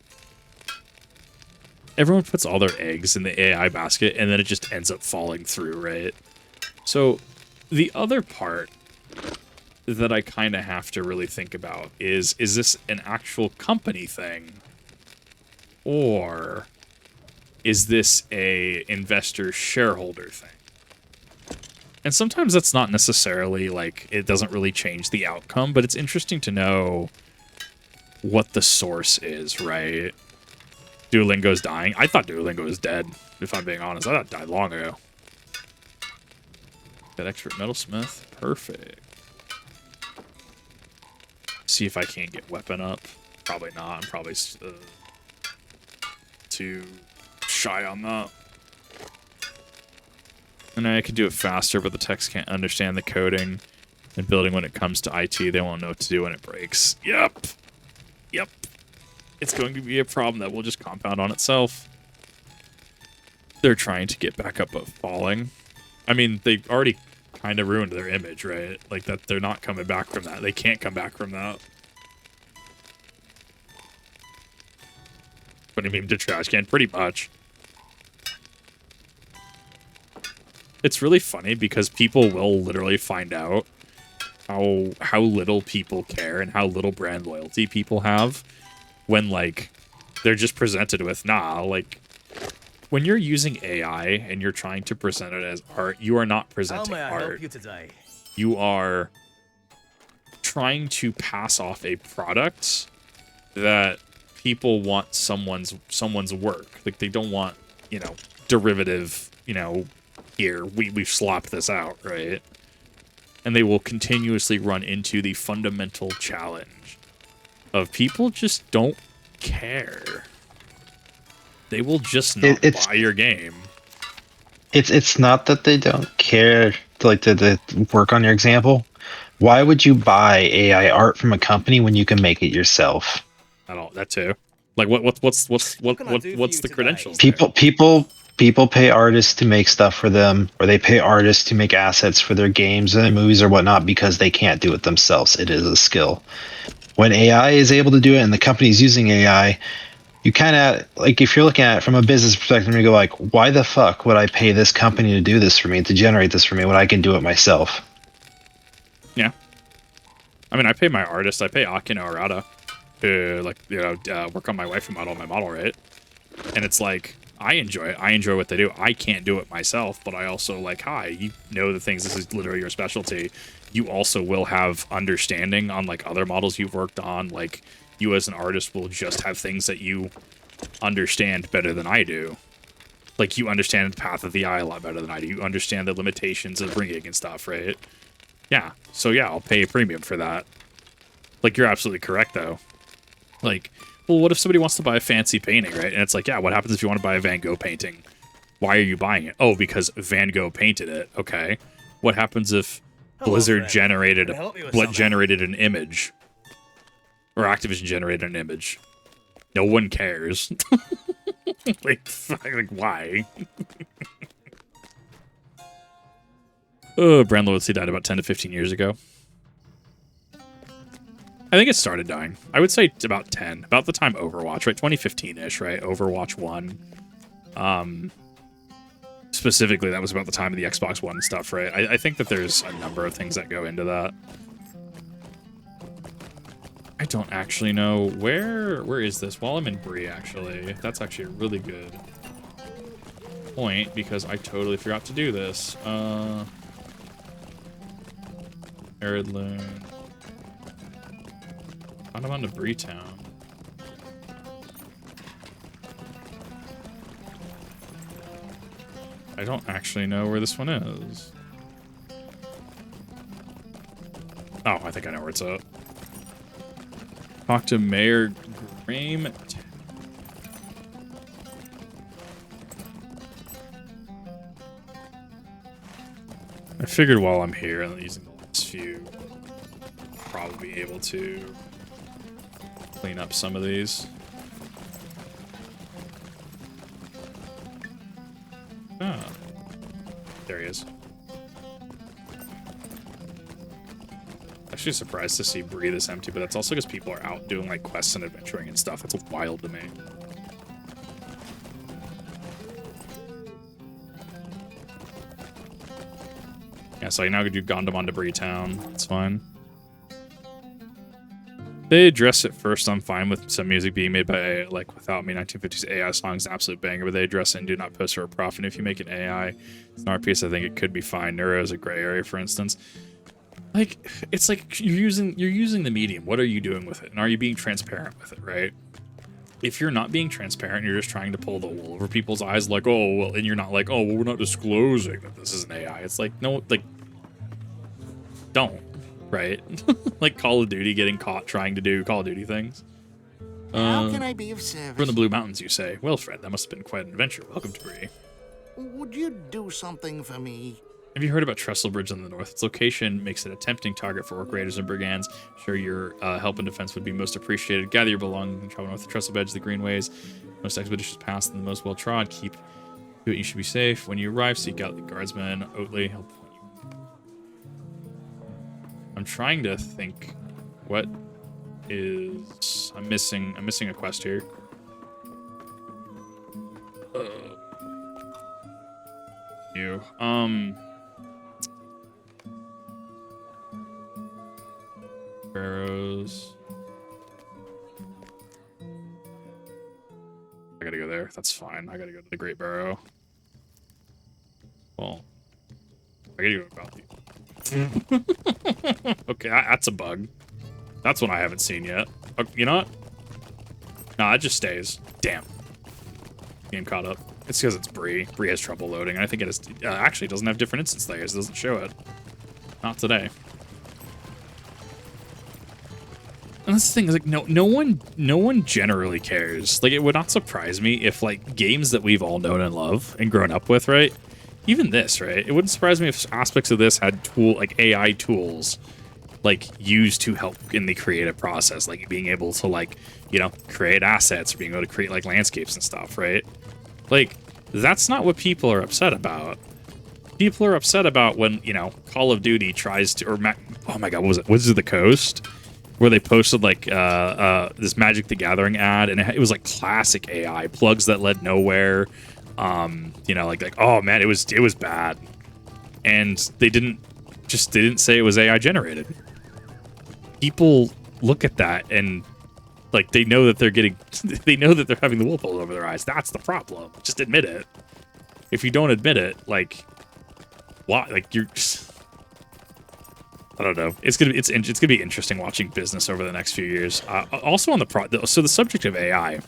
all their eggs in the AI basket, and then it just ends up falling through, right? So the other part that I kind of have to really think about is this an actual company thing? Or is this a investor shareholder thing? And sometimes that's not necessarily, like, it doesn't really change the outcome, but it's interesting to know what the source is, right? Duolingo's dying. I thought Duolingo was dead, if I'm being honest. I thought it died long ago. That expert metalsmith. Perfect. See if I can't get weapon up. Probably not. I'm probably too shy on that. And I could do it faster, but the techs can't understand the coding and building when it comes to IT. They won't know what to do when it breaks. Yep. Yep. It's going to be a problem that will just compound on itself. They're trying to get back up but falling. I mean, they already kind of ruined their image, right? Like, that they're not coming back from that. They can't come back from that. Putting me into trash can, pretty much. It's really funny because people will literally find out how little people care and how little brand loyalty people have when, like, they're just presented with, nah, like, when you're using AI and you're trying to present it as art, you are not presenting How may I art. help you today? You are trying to pass off a product that people want someone's work. Like, they don't want, you know, derivative, you know, here, we've slopped this out, right? And they will continuously run into the fundamental challenge of people just don't care. They will just not buy your game. It's not that they don't care, like, to work on your example. Why would you buy AI art from a company when you can make it yourself? I don't. That too. Like, what's the credentials? People pay artists to make stuff for them, or they pay artists to make assets for their games and movies or whatnot because they can't do it themselves. It is a skill. When AI is able to do it and the company's using AI, you kind of, like, if you're looking at it from a business perspective, you go like, why the fuck would I pay this company to do this for me, to generate this for me, when I can do it myself? Yeah. I mean, I pay my artist. I pay Akino Arata to, like, you know, work on my waifu model, my model, right? And it's like, I enjoy it. I enjoy what they do. I can't do it myself, but I also, like, hi, you know the things. This is literally your specialty. You also will have understanding on, like, other models you've worked on. Like, you as an artist will just have things that you understand better than I do. Like, you understand the path of the eye a lot better than I do. You understand the limitations of rigging and stuff, right? Yeah. So, yeah, I'll pay a premium for that. Like, you're absolutely correct, though. Like, well, what if somebody wants to buy a fancy painting, right? And it's like, yeah, what happens if you want to buy a Van Gogh painting? Why are you buying it? Oh, because Van Gogh painted it. Okay. What happens if Blizzard generated an image? Or Activision generated an image? No one cares. like, why? Brand loyalty died about 10 to 15 years ago. I think it started dying. I would say about 10. About the time Overwatch, right? 2015-ish, right? Overwatch 1. Specifically, that was about the time of the Xbox One stuff, right? I think that there's a number of things that go into that. I don't actually know. Where is this? Well, I'm in Bree, actually. That's actually a really good point, because I totally forgot to do this. Arid Loon. I'm on to Breetown. I don't actually know where this one is. Oh, I think I know where it's at. Talk to Mayor Graham. I figured while I'm here and using the last few, probably be able to clean up some of these. Ah, there he is. Actually surprised to see Bree this empty, but that's also because people are out doing like quests and adventuring and stuff. That's wild to me. Yeah, so I now could do Gondam to Bree Town. That's fine. They address it first. I'm fine with some music being made by AI, like Without Me 1950s AI songs, an absolute banger, but they address it and do not post for a profit. If you make an AI, it's an art piece, I think it could be fine. Neuro is a gray area, for instance. Like, it's like you're using the medium. What are you doing with it? And are you being transparent with it, right? If you're not being transparent, you're just trying to pull the wool over people's eyes, like, oh, well, and you're not like, oh, well, we're not disclosing that this is an AI. It's like, no, like, don't, right? Like Call of Duty getting caught trying to do Call of Duty things. How can I be of service? From the Blue Mountains, you say. Well, Fred, that must have been quite an adventure. Welcome to Bree. Would you do something for me? Have you heard about Trestle Bridge in the north? Its location makes it a tempting target for orc raiders and brigands. Sure, your help and defense would be most appreciated. Gather your belongings and travel north to Trestle Bridge, the greenways. Most expeditious paths and the most well-trod. Keep to it, you should be safe. When you arrive, seek out the guardsman. Oatley, help point you. I'm trying to think what is... I'm missing a quest here. You. Barrows. I gotta go there. That's fine. I gotta go to the Great Barrow. Well, I gotta go about the... Okay, that's a bug. That's one I haven't seen yet. You know what? Nah, it just stays. Damn. Game caught up. It's because it's Bree. Bree has trouble loading. I think it is, actually doesn't have different instance layers. It doesn't show it. Not today. And that's the thing, is like no one generally cares. Like, it would not surprise me if like games that we've all known and love and grown up with, right? Even this, right? It wouldn't surprise me if aspects of this had AI tools like used to help in the creative process, like being able to like, you know, create assets or being able to create like landscapes and stuff, right? Like, that's not what people are upset about. People are upset about when, you know, Call of Duty tries to, or oh my god, what was it? Wizards of the Coast? Where they posted like this Magic the Gathering ad, and it was like classic AI plugs that led nowhere. You know, like oh man, it was bad, and they didn't say it was AI generated. People look at that and like they know that they're having the wool pulled over their eyes. That's the problem. Just admit it. If you don't admit it, like why? Like you're. I don't know. It's gonna be interesting watching business over the next few years. Also on so the subject of AI,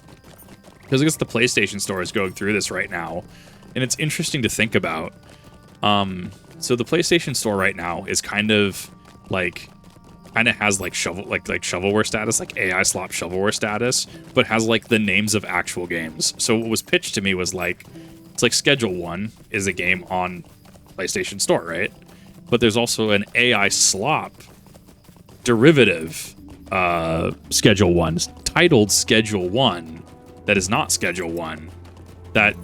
because I guess the PlayStation Store is going through this right now, and it's interesting to think about. So the PlayStation Store right now is kind of has like shovelware status, like AI slop shovelware status, but has like the names of actual games. So what was pitched to me was like, it's like Schedule 1 is a game on PlayStation Store, right? But there's also an AI slop derivative Schedule 1 titled Schedule 1 that is not Schedule 1 that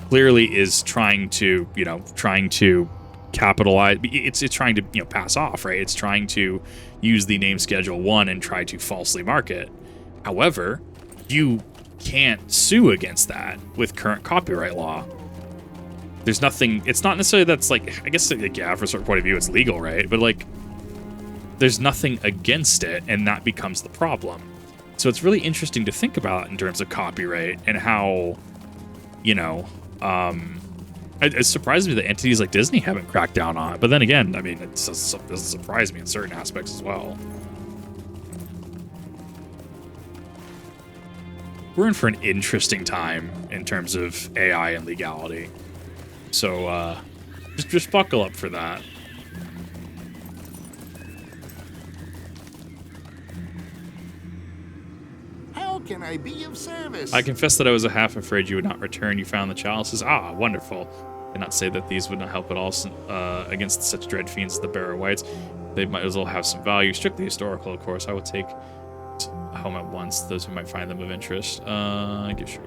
clearly is trying to capitalize. It's trying to pass off, right? It's trying to use the name Schedule 1 and try to falsely market. However, you can't sue against that with current copyright law. There's nothing, it's not necessarily that's like, I guess, like, yeah, for a certain point of view, it's legal, right? But like, there's nothing against it, and that becomes the problem. So it's really interesting to think about in terms of copyright and how, it surprises me that entities like Disney haven't cracked down on it. But then again, I mean, it doesn't surprise me in certain aspects as well. We're in for an interesting time in terms of AI and legality. So just buckle up for that. How can I be of service? I confess that I was a half afraid you would not return. You found the chalices. Ah, wonderful. Cannot say that these would not help at all against such dread fiends as the Barrow Whites. They might as well have some value. Strictly historical, of course. I will take home at once those who might find them of interest. Give sure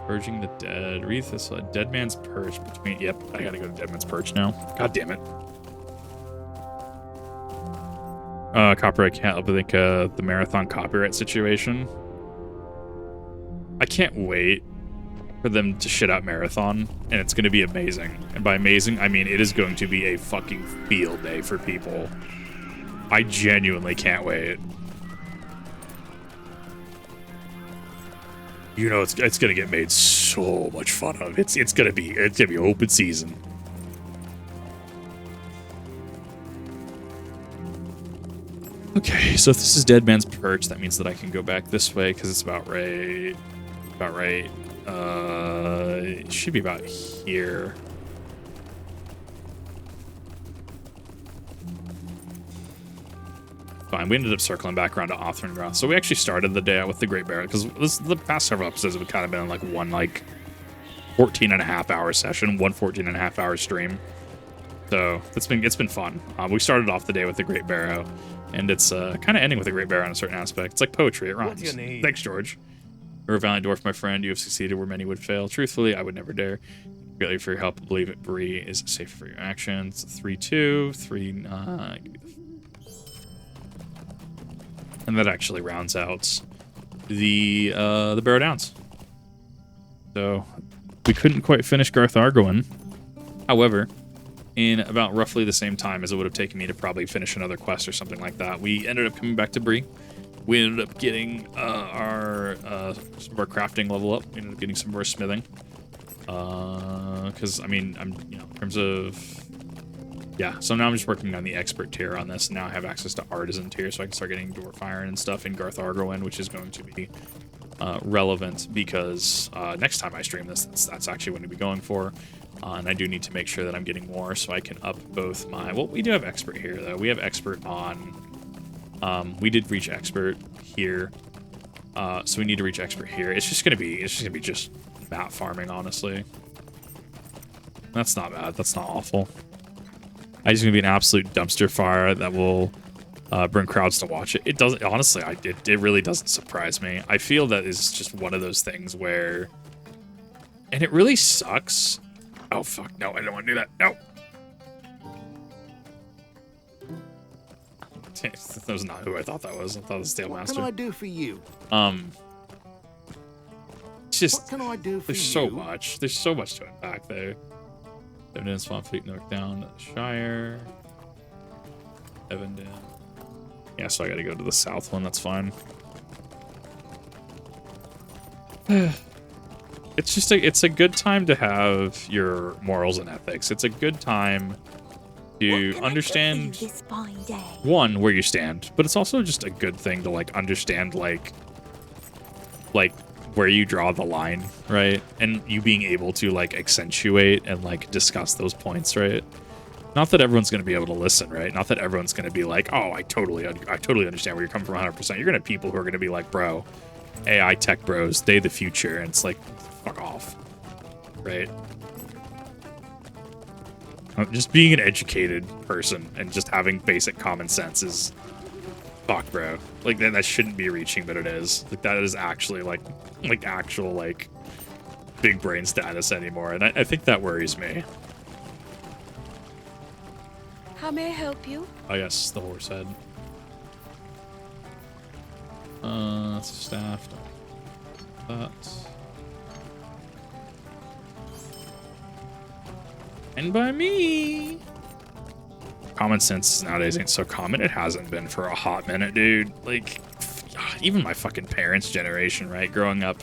purging the dead. Wreath this dead man's perch between. Yep, I gotta go to dead man's perch now. God damn it. Copyright can't help but think the marathon copyright situation. I can't wait for them to shit out Marathon, and it's going to be amazing. And by amazing, I mean it is going to be a fucking field day for people. I genuinely can't wait. You know, it's going to get made so much fun of. It's going to be open season. Okay, so if this is Dead Man's Perch, that means that I can go back this way because it's about right. About right. It should be about here. Fine, we ended up circling back around to Othrengroth. So we actually started the day out with the Great Bear, because the past several episodes have kind of been like one 14.5-hour session, one 14.5-hour stream. So it's been fun. We started off the day with the Great Barrow, and it's kind of ending with a Great Barrow in a certain aspect. It's like poetry, it rhymes. What do you need? Thanks, George. You're a valiant dwarf, my friend. You have succeeded where many would fail. Truthfully, I would never dare. Greatly for your help. I believe Bree is safe for your actions. 3-2, 3-9. And that actually rounds out the Barrow Downs. So we couldn't quite finish Garth Argoin. However, in about roughly the same time as it would have taken me to probably finish another quest or something like that, we ended up coming back to Bree. We ended up getting some of our crafting level up. We ended up getting some more smithing. Because, I mean, in terms of... Yeah, so now I'm just working on the expert tier on this. Now I have access to artisan tier, so I can start getting dwarf iron and stuff in Garth Argoin, which is going to be relevant because next time I stream this, that's actually what I'm going to be going for. And I do need to make sure that I'm getting more so I can up both my... Well, we do have expert here, though. We have expert on... we did reach expert here, so we need to reach expert here. It's just gonna be just bat farming, honestly. That's not bad. That's not awful. I just gonna be an absolute dumpster fire that will bring crowds to watch it. It doesn't, honestly. It really doesn't surprise me. I feel that is just one of those things where, and it really sucks. Oh fuck! No, I don't want to do that. No. That was not who I thought that was. I thought it was Stale Master. What can I do for you? It's just, What can I do for there's you? so much. There's so much to unpack there. Evidence, Swan Fleet, North Down, Shire, Evandale. Yeah, so I gotta go to the south one. That's fine. It's just it's a good time to have your morals and ethics. It's a good time to understand, one, where you stand, but it's also just a good thing to understand like where you draw the line, right? And you being able to accentuate and discuss those points, right? Not that everyone's going to be able to listen, right? Not that everyone's going to be like, oh, I totally understand where you're coming from 100%. You're going to have people who are going to be like, bro, AI tech bros, they the future, and it's like, fuck off, right? Just being an educated person and just having basic common sense is, fuck, bro. That shouldn't be reaching, but it is. That is actually actual big brain status anymore, and I think that worries me. How may I help you? Oh yes, the horse head. Staff. That. And by me. Common sense nowadays ain't so common. It hasn't been for a hot minute, dude. Even my fucking parents' generation, right? Growing up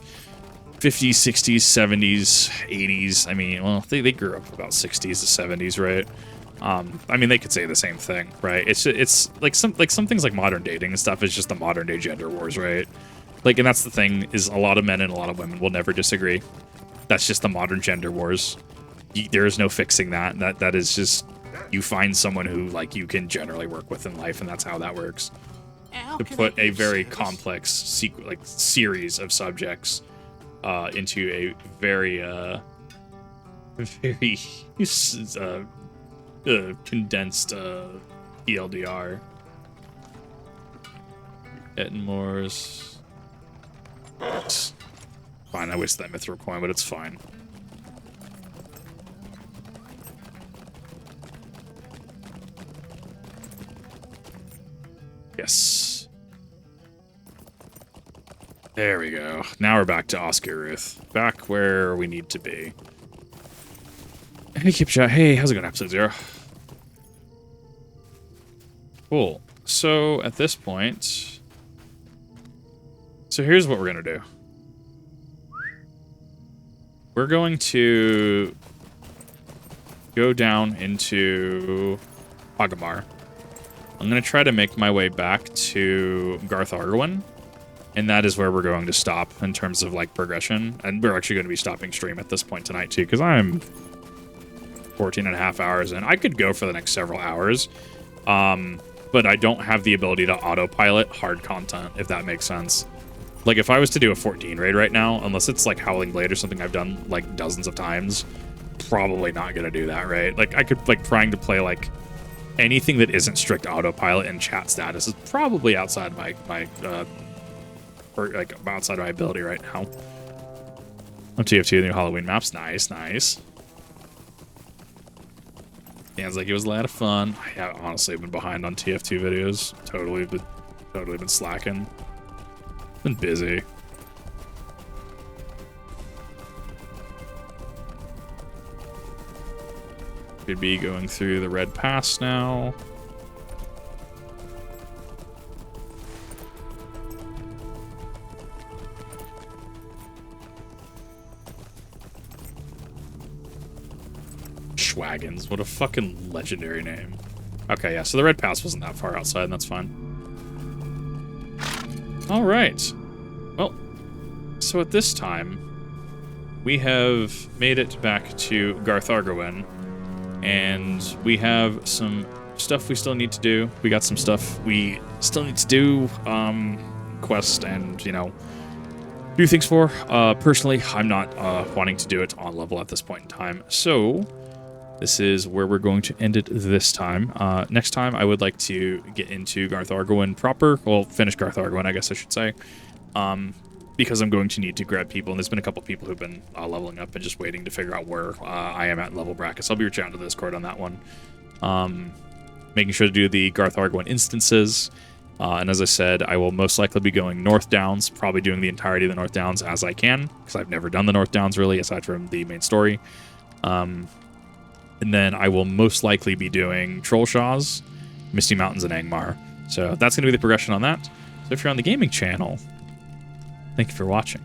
50s, 60s, 70s, 80s. I mean, well, they grew up about 60s to 70s, right? I mean, they could say the same thing, right? It's like some things like modern dating and stuff is just the modern day gender wars, right? Like, and that's the thing, is a lot of men and a lot of women will never disagree. That's just the modern gender wars. There is no fixing that. That is just, you find someone who, like, you can generally work with in life, and that's how that works. How To can put I a be very service? complex series of subjects into a very very condensed TLDR. Ettenmore's. It's fine. I wasted that mithril coin, but it's fine. Yes. There we go. Now we're back to Oscaruth. Back where we need to be. Hey, keep chat. Hey, how's it going, episode 0? Cool. So, at this point... So here's what we're going to do. We're going to go down into Agamaur. I'm going to try to make my way back to Garth Argawen, and that is where we're going to stop in terms of, like, progression. And we're actually going to be stopping stream at this point tonight, too, because I'm 14 and a half hours in. I could go for the next several hours, but I don't have the ability to autopilot hard content, if that makes sense. Like, if I was to do a 14 raid right now, unless it's, like, Howling Blade or something I've done, like, dozens of times, probably not going to do that, right? Like, I could, like, trying to play, like, anything that isn't strict autopilot and chat status is probably outside or, like, outside my ability right now. On TF2, the new Halloween maps. Nice, nice. Sounds like it was a lot of fun. I have honestly been behind on TF2 videos. Totally been slacking. Been busy. Could be going through the Red Pass now. Schwaggins, what a fucking legendary name. Okay, yeah, so the Red Pass wasn't that far outside, and that's fine. Alright. Well, so at this time, we have made it back to Garth Argawen, and we have some stuff we still need to do. We got some stuff we still need to do, quest and, you know, do things for. Personally, I'm not wanting to do it on level at this point in time, so this is where we're going to end it this time. Next time, I would like to get into Garth Argawen proper. Well, finish Garth Argawen, I guess I should say. Because I'm going to need to grab people, and there's been a couple people who've been leveling up and just waiting to figure out where I am at level brackets. I'll be reaching out to the Discord on that one. Making sure to do the Garth Argawen instances. And as I said, I will most likely be going North Downs, probably doing the entirety of the North Downs as I can, because I've never done the North Downs really, aside from the main story. And then I will most likely be doing Trollshaws, Misty Mountains, and Angmar. So that's going to be the progression on that. So if you're on the gaming channel, thank you for watching.